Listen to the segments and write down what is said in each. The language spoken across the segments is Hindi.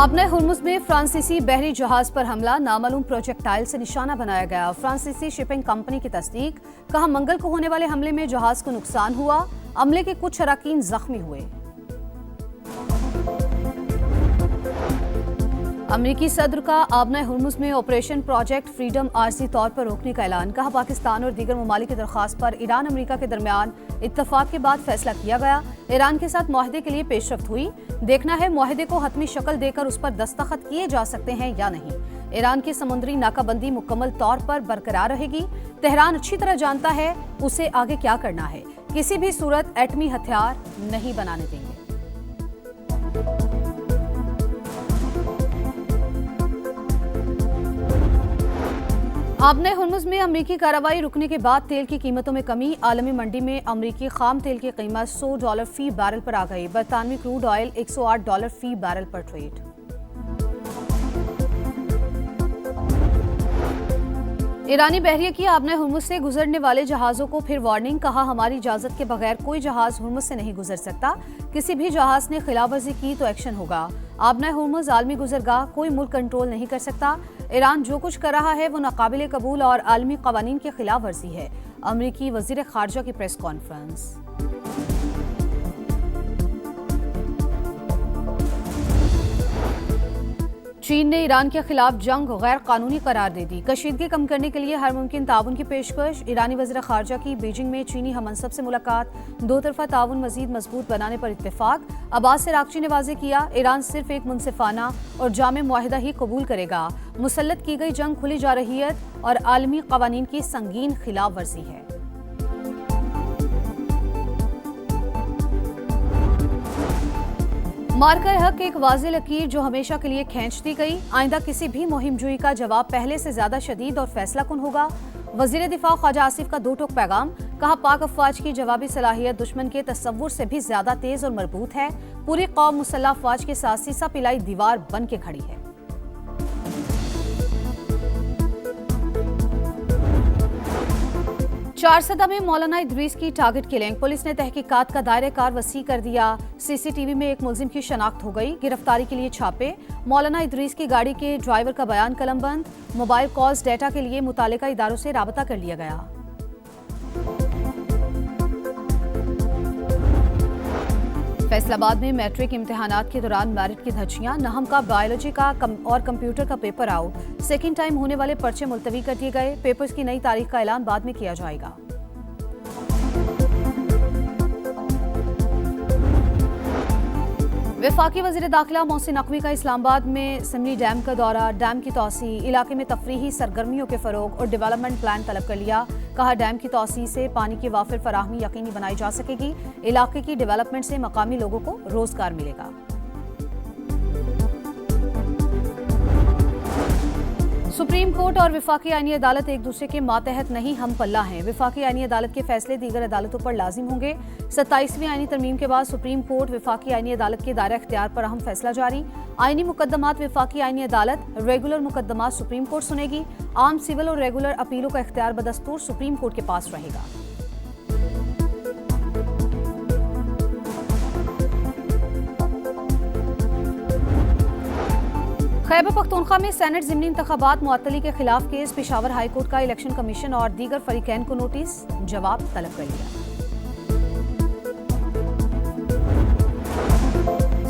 आपने हुर्मुज़ में फ्रांसीसी बहरी जहाज पर हमला, नामालूम प्रोजेक्टाइल से निशाना बनाया गया। फ्रांसीसी शिपिंग कंपनी की तस्दीक, कहा मंगल को होने वाले हमले में जहाज को नुकसान हुआ, अमले के कुछ अरकान जख्मी हुए। अमरीकी सदर का आबना हुर्मुज़ में ऑपरेशन प्रोजेक्ट फ्रीडम आर्जी तौर पर रोकने का ऐलान, कहा पाकिस्तान और दीगर ममालिक की दरख्वास्त पर ईरान अमरीका के दरमियान इत्तफाक के बाद फैसला किया गया। ईरान के साथ मुआहदे के लिए पेशरफ्त हुई, देखना है मुआहदे को हतमी शक्ल देकर उस पर दस्तखत किए जा सकते हैं या नहीं। ईरान की समुद्री नाकाबंदी मुकम्मल तौर पर बरकरार रहेगी। तेहरान अच्छी तरह जानता है उसे आगे क्या करना है, किसी भी सूरत एटमी हथियार नहीं बनाने देंगे। आबने हुर्मुज़ में अमरीकी कार्रवाई रुकने के बाद तेल की कीमतों में कमी, आलमी मंडी में अमरीकी खाम तेल की कीमत $100 फी बैरल पर आ गई। बरतानवी क्रूड ऑयल $108 फी बैरल पर ट्रेड। ईरानी बहरिया की आबने हुर्मुज़ से गुजरने वाले जहाज़ों को फिर वार्निंग, कहा हमारी इजाज़त के बगैर कोई जहाज़ हुर्मुज़ से नहीं गुजर सकता, किसी भी जहाज़ ने खिलाफवर्जी की तो एक्शन होगा। आबना हुर्मुज़ आलमी गुजरगाह, कोई मुल्क कंट्रोल नहीं कर सकता। ईरान जो कुछ कर रहा है वो नाकाबिले कबूल और आलमी कवानीन की खिलाफ वर्जी है। अमरीकी वज़ीर ख़ारजा की प्रेस कॉन्फ्रेंस। चीन ने ईरान के खिलाफ जंग गैर कानूनी करार दे दी, कशीदगी कम करने के लिए हर मुमकिन ताउन की पेशकश। ईरानी वज़ीर ख़ारजा की बीजिंग में चीनी हममनसब से मुलाकात, दो तरफा ताउन मज़ीद मजबूत बनाने पर इत्तेफाक। अब्बास अराग़ची ने वाज़ेह किया, ईरान सिर्फ एक मुनसिफाना और जामे मुआहिदा ही कबूल करेगा। मुसल्लत की गई जंग खुली जारहियत और आलमी कवानीन की संगीन खिलाफ वर्जी है। मार्कर हक एक वाज़ेह लकीर जो हमेशा के लिए खींच दी गई। आइंदा किसी भी मुहिम जुई का जवाब पहले से ज्यादा शदीद और फैसला कुन होगा। वज़ीर दिफा ख्वाजा आसिफ का दो टोक पैगाम, कहा पाक अफवाज की जवाबी सलाहियत दुश्मन के तसव्वुर से भी ज्यादा तेज और मजबूत है। पूरी कौम मुसल्लह अफवाज के साथ सीसा पिलाई दीवार बन के खड़ी है। चारसदा में मौलाना इदरीस की टारगेट किलिंग, पुलिस ने तहकीकात का दायरे कार वसी कर दिया। सीसीटीवी में एक मुलजिम की शनाख्त हो गई, गिरफ्तारी के लिए छापे। मौलाना इदरीस की गाड़ी के ड्राइवर का बयान कलमबंद, मोबाइल कॉल्स डेटा के लिए मुतालिका इदारों से राबता कर लिया गया। फैसलाबाद में मैट्रिक इम्तिहानात के दौरान मेरिट की धज्जियां, नहम का, बायोलॉजी का और कंप्यूटर का पेपर आउट। सेकेंड टाइम होने वाले पर्चे मुलतवी कर दिए गए। पेपर्स की नई तारीख का ऐलान बाद में किया जाएगा। वफाकी वज़ीर दाखिला मोहसिन नकवी का इस्लामाबाद में सिमली डैम का दौरा, डैम की तौसी, इलाके में तफरीही सरगर्मियों के फरोग और डेवलपमेंट प्लान तलब कर लिया। कहा डैम की तौसी से पानी की वाफिर फराहमी यकीनी बनाई जा सकेगी। इलाके की डेवलपमेंट से मकामी लोगों को रोजगार मिलेगा। सुप्रीम कोर्ट और वफाकी आईनी अदालत एक दूसरे के मातहत नहीं, हम पल्ला हैं। वफाकी आईनी अदालत के फैसले दीगर अदालतों पर लाजिम होंगे। 27वीं आईनी तरमीम के बाद सुप्रीम कोर्ट वफाकी आईनी अदालत के दायरा इख्तियार पर अहम फैसला जारी। आईनी मुकदमात वफाकी आईनी अदालत, रेगुलर मुकदमात सुप्रीम कोर्ट सुनेगी। आम, सिविल और रेगुलर अपीलों का इख्तियार बदस्तूर सुप्रीम कोर्ट के पास रहेगा। खैबर पख्तूनख्वा में सेनेट ज़िमनी इंतखाबात मुअत्तली के खिलाफ केस, पेशावर हाई कोर्ट का इलेक्शन कमीशन और दीगर फरीकैन को नोटिस, जवाब तलब कर लिया।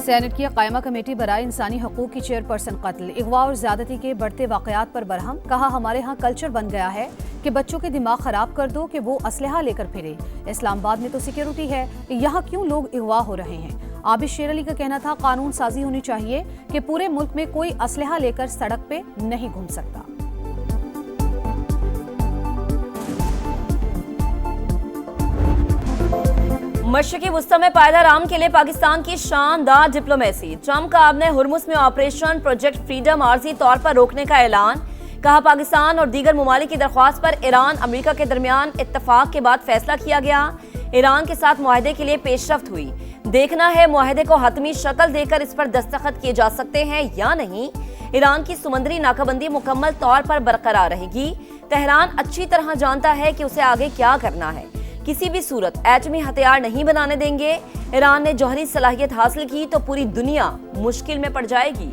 सेनेट की कायमा कमेटी बराए इंसानी हकूक की चेयरपर्सन कत्ल, अगवा और ज्यादती के बढ़ते वाकयात पर बरहम, कहा हमारे यहाँ कल्चर बन गया है कि बच्चों के दिमाग खराब कर दो कि वो असलहा लेकर फिरे। इस्लामाबाद में तो सिक्योरिटी है, यहाँ क्यों लोग अगवा हो रहे हैं। आबिद शेर अली का कहना था कानून साजी होनी चाहिए कि पूरे मुल्क में कोई असलहा लेकर सड़क पे नहीं घूम सकता। मशरिकी वुस्ता में पायदार आम के लिए पाकिस्तान की शानदार डिप्लोमेसी। ट्रंप का आपने हुर्मुज़ में ऑपरेशन प्रोजेक्ट फ्रीडम आर्जी तौर पर रोकने का ऐलान, कहा पाकिस्तान और दीगर ममालिक की दरख्वास्त पर ईरान अमरीका के दरमियान इत्तफाक के बाद फैसला किया गया। ईरान के साथ मुआहदे के लिए पेशरफ्त हुई, देखना है मुआहदे को हतमी शक्ल देकर इस पर दस्तखत किए जा सकते हैं या नहीं। ईरान की समुद्री नाकाबंदी मुकम्मल तौर पर बरकरार रहेगी। तेहरान अच्छी तरह जानता है कि उसे आगे क्या करना है, किसी भी सूरत एटमी हथियार नहीं बनाने देंगे। ईरान ने जौहरी सलाहियत हासिल की तो पूरी दुनिया मुश्किल में पड़ जाएगी।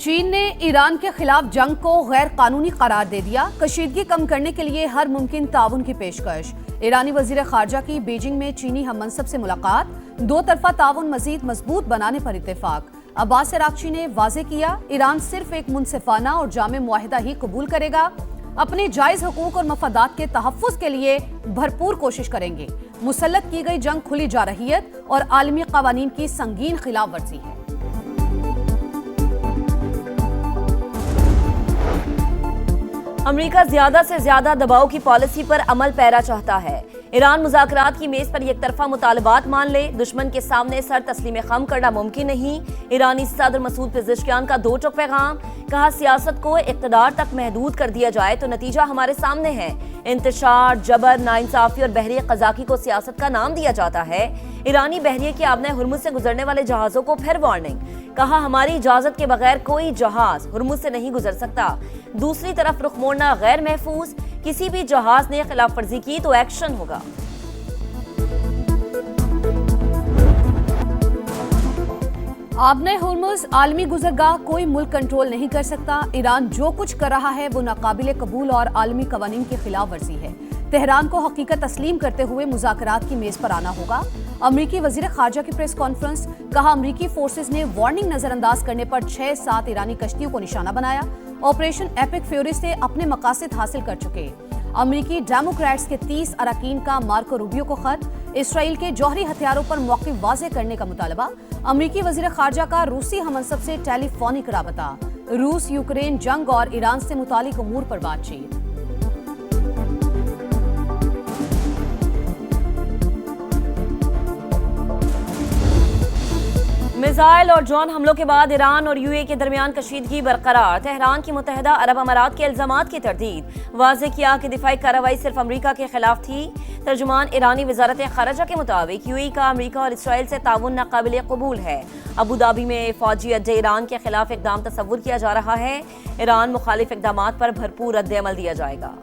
चीन ने ईरान के खिलाफ जंग को गैर कानूनी करार दे दिया। कशीदगी कम करने के लिए हर मुमकिन ताउन की पेशकश। ईरानी वजीर खारजा की बीजिंग में चीनी हममनसब से मुलाकात। दो तरफा ताउन मजीद मजबूत बनाने पर इत्तेफाक। अब्बास अरागची ने वाजे किया, ईरान सिर्फ एक मुनसिफाना और जामे मुआहिदा ही कबूल करेगा। अपने जायज हुकूक और मफादात के तहफ़्फ़ुज़ के लिए भरपूर कोशिश करेंगे। मुसल्लत की गई जंग खुली जारहियत और आलमी कवानीन की संगीन खिलाफ वर्जी है। अमेरिका ज्यादा से ज्यादा दबाव की पॉलिसी पर अमल पैरा चाहता है। ईरान मुज़ाकरात की मेज पर एक तरफा मुतालबात मान ले, दुश्मन के सामने सर तस्लीम खम करना मुमकिन नहीं। ईरानी सदर मसूद पेज़ेश्कियान का दो टोक पैगाम। कहा, सियासत को इक़्तिदार तक महदूद कर दिया जाए तो नतीजा हमारे सामने है। इंतशार, जबर, नाइंसाफी और बहरिया क़ज़ाक़ी को सियासत का नाम दिया जाता है। ईरानी बहरिया के आबने हुर्मुज़ से गुजरने वाले जहाज़ों को फिर वार्निंग। कहा, हमारी इजाजत के बगैर कोई जहाज हुर्मुज़ से नहीं गुजर सकता। दूसरी तरफ रुख मोड़ना गैर महफूज। किसी भी जहाज ने खिलाफ वर्जी की तो एक्शन होगा। आबने हुर्मुज़ आलमी गुजरगाह कोई मुल्क कंट्रोल नहीं कर सकता। ईरान जो कुछ कर रहा है वो नाकाबिले कबूल और आलमी कवानीन की खिलाफ वर्जी है। तेहरान को हकीकत तस्लीम करते हुए मुज़ाकरात की मेज पर आना होगा। अमरीकी वजीर खारजा की प्रेस कॉन्फ्रेंस। कहा, अमरीकी फोर्सेज ने वार्निंग नजरअंदाज करने पर 6-7 ईरानी कश्तियों को निशाना बनाया। ऑपरेशन एपिक फ्यूरी से अपने मकासद हासिल कर चुके। अमरीकी डेमोक्रेट्स के 30 अरकान का मार्को रूबियो को खत। इसराइल के जौहरी हथियारों पर मौक़िफ़ वाज़े करने का मुतालबा। अमरीकी वज़ीर ख़ारजा का रूसी हममनसब से टेलीफोनिक राबता। रूस यूक्रेन जंग और ईरान से मुतालिक उमूर पर बातचीत। मिसाइल और ड्रोन हमलों के बाद ईरान और यूएई के दरमियान कशीदगी बरकरार। तेहरान की मुत्तहिदा अरब अमारात के इल्जामात की तरदीद। वाज़े किया कि दिफाई कार्रवाई सिर्फ अमरीका के खिलाफ थी। तर्जुमान ईरानी वजारत खारजा के मुताबिक यूएई का अमरीका और इसराइल से ताउन नाकाबिले कबूल है। अबू धाबी में फौजी अड्डे ईरान के खिलाफ इकदाम तस्वुर किया जा रहा है। ईरान मुखालिफ इकदामात पर भरपूर रद्द-ए-अमल दिया जाएगा।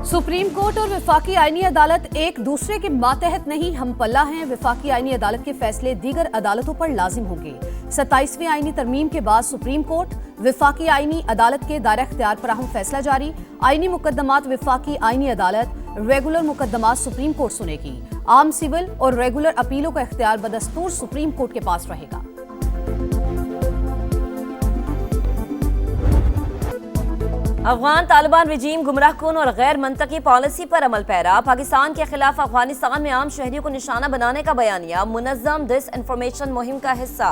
सुप्रीम कोर्ट और विफाकी आईनी अदालत एक दूसरे के मातहत नहीं, हम पल्ला हैं। विफाकी आईनी अदालत के फैसले दीगर अदालतों पर लाजिम होंगे। 27वीं आईनी तरमीम के बाद सुप्रीम कोर्ट विफाकी आईनी अदालत के दायरा इख्तियार पर अहम फैसला जारी। आईनी मुकदमात विफाकी आईनी अदालत, रेगुलर मुकदमात सुप्रीम कोर्ट सुनेगी। आम सिविल और रेगुलर अपीलों का इख्तियार बदस्तूर सुप्रीम कोर्ट के पास रहेगा। अफगान तालिबान रजीम गुमराहकुन और गैर मंतकी पॉलिसी पर अमल पैरा। पाकिस्तान के खिलाफ अफगानिस्तान में आम शहरियों को निशाना बनाने का बयानिया मुनज़्ज़म डिसइंफॉर्मेशन मुहिम का हिस्सा।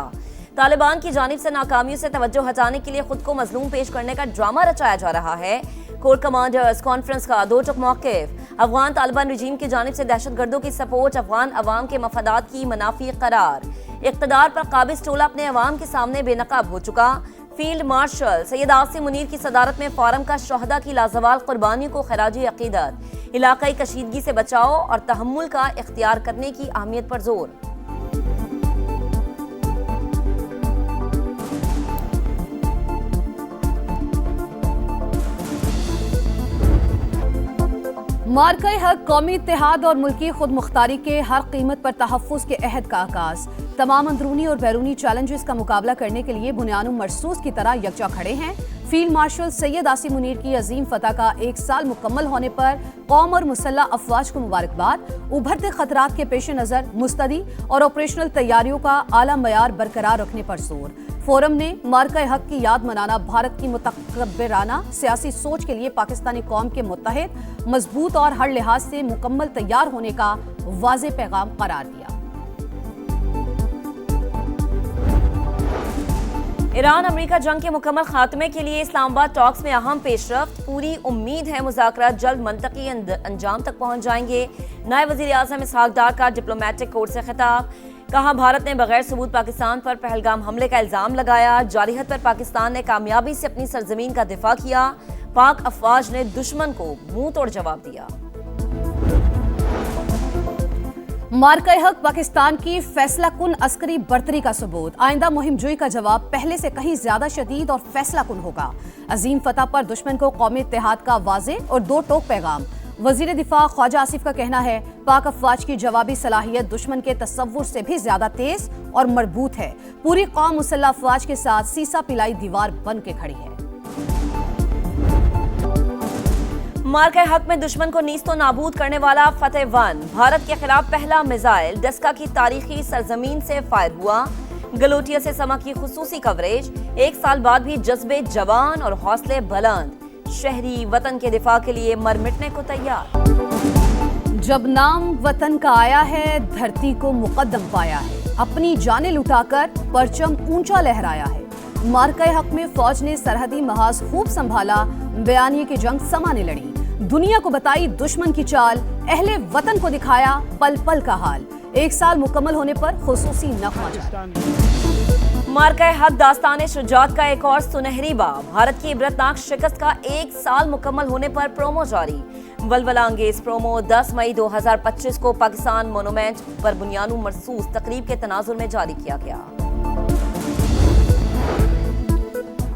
तालिबान की जानिब से नाकामियों से तवज्जो हटाने के लिए खुद को मजलूम पेश करने का ड्रामा रचाया जा रहा है। कोर कमांडर्स कॉन्फ्रेंस का दो टुक मौक़िफ़। अफगान तालिबान रजीम की जानिब से दहशतगर्दों की सपोर्ट, अफगान अवाम के मफादात की मनाफी करार। इक़्तिदार पर काबिज टोला अपने अवाम के सामने बेनकाब हो चुका। फील्ड मार्शल सैयद आसिम मुनीर की सदारत में फोरम का शहदा की लाजवाल कुर्बानियों को खराजी अकीदत। इलाकाई कशीदगी से बचाव और तहम्मुल का इख्तियार करने की अहमियत पर जोर। मार्का हक कौमी इत्तेहाद और मुल्की खुद मुख्तारी के हर कीमत पर तहफ़्फ़ुज़ के अहद का आगाज। तमाम अंदरूनी और बैरूनी चैलेंजेस का मुकाबला करने के लिए बुनियानुम मरसूस की तरह यकजा खड़े हैं। फील्ड मार्शल सैयद आसिम मुनीर की अजीम फतह का 1 साल मुकम्मल होने पर कौम और मुसल्लह अफवाज को मुबारकबाद। उभरते खतरात के पेश नज़र मुस्तदी और ऑपरेशनल तैयारियों का आला मयार बरकरार रखने पर जोर। फोरम ने मार्का हक की याद मनाना भारत की मुतकब्बिराना सियासी सोच के लिए पाकिस्तानी कौम के मुत्तहिद, मजबूत और हर लिहाज से मुकम्मल तैयार होने का वाज़े पैगाम करार दिया। ईरान अमेरिका जंग के मुकम्मल खात्मे के लिए इस्लामाबाद टॉक्स में अहम पेशरफ्त। पूरी उम्मीद है मुज़ाकरात जल्द मंतकी अंजाम तक पहुंच जाएंगे। नायब वज़ीर आज़म इसहाक डार का डिप्लोमेटिक कोर्ट से खिताब। कहा, भारत ने बगैर सबूत पाकिस्तान पर पहलगाम हमले का इल्जाम लगाया। जारहियत पर पाकिस्तान ने कामयाबी से अपनी सरजमीन का दिफा किया। पाक अफवाज ने दुश्मन को मुंह तोड़ जवाब दिया। मार्का हक पाकिस्तान की फैसला कुन अस्करी बर्तरी का सबूत। आइंदा मुहिम जोई का जवाब पहले से कहीं ज्यादा शदीद और फैसला कुन होगा। अजीम फतह पर दुश्मन को कौमी इत्तेहाद का वाज़े और दो टोक पैगाम। वजीर दिफा ख्वाजा आसिफ का कहना है, पाक अफवाज की जवाबी सलाहियत दुश्मन के तसव्वुर से भी ज्यादा तेज और मजबूत है। पूरी कौम मुसल्लह अफवाज के साथ सीसा पिलाई दीवार बन के खड़ी है। मार्के हक में दुश्मन को नीस्तो नाबूद करने वाला फतेह-1 भारत के खिलाफ पहला मिसाइल डस्का की तारीखी सरजमीन से फायर हुआ। गलोटिया से समा की खुसूसी कवरेज। 1 साल बाद भी जज्बे जवान और हौसले बुलंद, शहरी वतन के दिफा के लिए मर मिटने को तैयार। जब नाम वतन का आया है, धरती को मुकद्दम पाया है, अपनी जानें लुटाकर परचम ऊंचा लहराया है। मार्के हक में फौज ने सरहदी महाज खूब संभाला, बयानिए की जंग समा ने लड़ी। दुनिया को बताई दुश्मन की चाल, अहले वतन को दिखाया पल पल का हाल। 1 साल मुकम्मल होने पर खुसूसी नगमा जारी। मार्के हक दास्तान शुजात का एक और सुनहरी बाब। भारत की इबरतनाक शिकस्त का 1 साल मुकम्मल होने पर प्रोमो जारी। वलवला अंगेज प्रोमो 10 मई 2025 को पाकिस्तान मोनूमेंट पर बुनियानु मरसूस तकरीब के तनाजुर में जारी किया गया।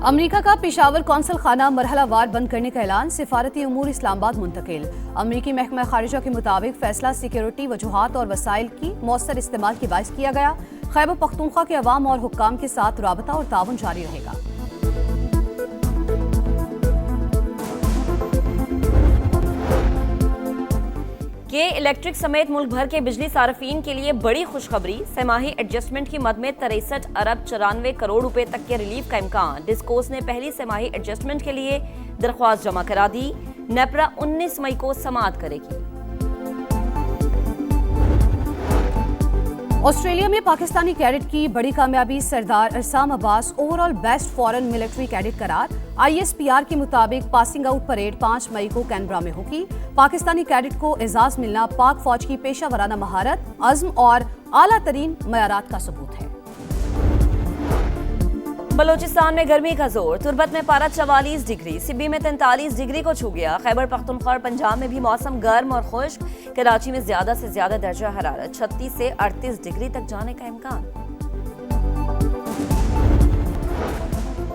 अमेरिका का पेशावर कौंसल खाना मरहलावार बंद करने का ऐलान। सिफारती उमूर इस्लामाबाद मुंतकिल। अमेरिकी महकमा खारिजा के मुताबिक फैसला सिक्योरिटी वजूहात और वसाइल की मौसर इस्तेमाल के बाइस किया गया। खैबर पख्तूनख्वा के अवाम और हुक्काम के साथ राबता और ताउन जारी रहेगा। के इलेक्ट्रिक समेत मुल्क भर के बिजली सार्फिन के लिए बड़ी खुशखबरी। सेमाही एडजस्टमेंट की मद में 63 अरब 94 करोड़ रुपए तक के रिलीफ का इम्कान। डिस्कोस ने पहली सेमाही एडजस्टमेंट के लिए दरख्वास्त जमा करा दी। नेपरा 19 मई को समाअत करेगी। ऑस्ट्रेलिया में पाकिस्तानी कैडेट की बड़ी कामयाबी। Sardar Arsam Abbas overall best foreign military cadet करार। ISPR के मुताबिक पासिंग आउट परेड 5 मई को कैनबरा में होगी। पाकिस्तानी कैडेट को एजाज मिलना पाक फौज की पेशा वराना महारत, अज़्म और आला तरीन मयारात का सबूत है। बलोचिस्तान में गर्मी का जोर। तुर्बत में पारा 44 डिग्री, सिब्बी में 43 डिग्री को छू गया। खैबर पख्तूनख्वा और पंजाब में भी मौसम गर्म और खुश्क। कराची में ज्यादा से ज्यादा दर्जा हरारत 36 से 38 डिग्री तक जाने का इम्कान।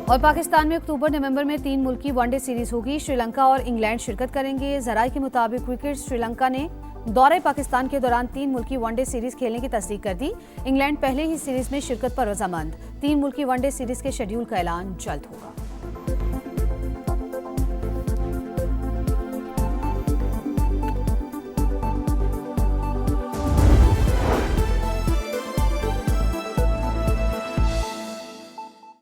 और पाकिस्तान में अक्टूबर नवंबर में 3 मुल्की वनडे सीरीज होगी। श्रीलंका और इंग्लैंड शिरकत करेंगे। जराये के मुताबिक क्रिकेट श्रीलंका ने दौरे पाकिस्तान के दौरान 3 मुल्की वनडे सीरीज खेलने की तस्दीक कर दी। इंग्लैंड पहले ही सीरीज में शिरकत पर रजामंद। 3 मुल्की वनडे सीरीज के शेड्यूल का ऐलान जल्द होगा।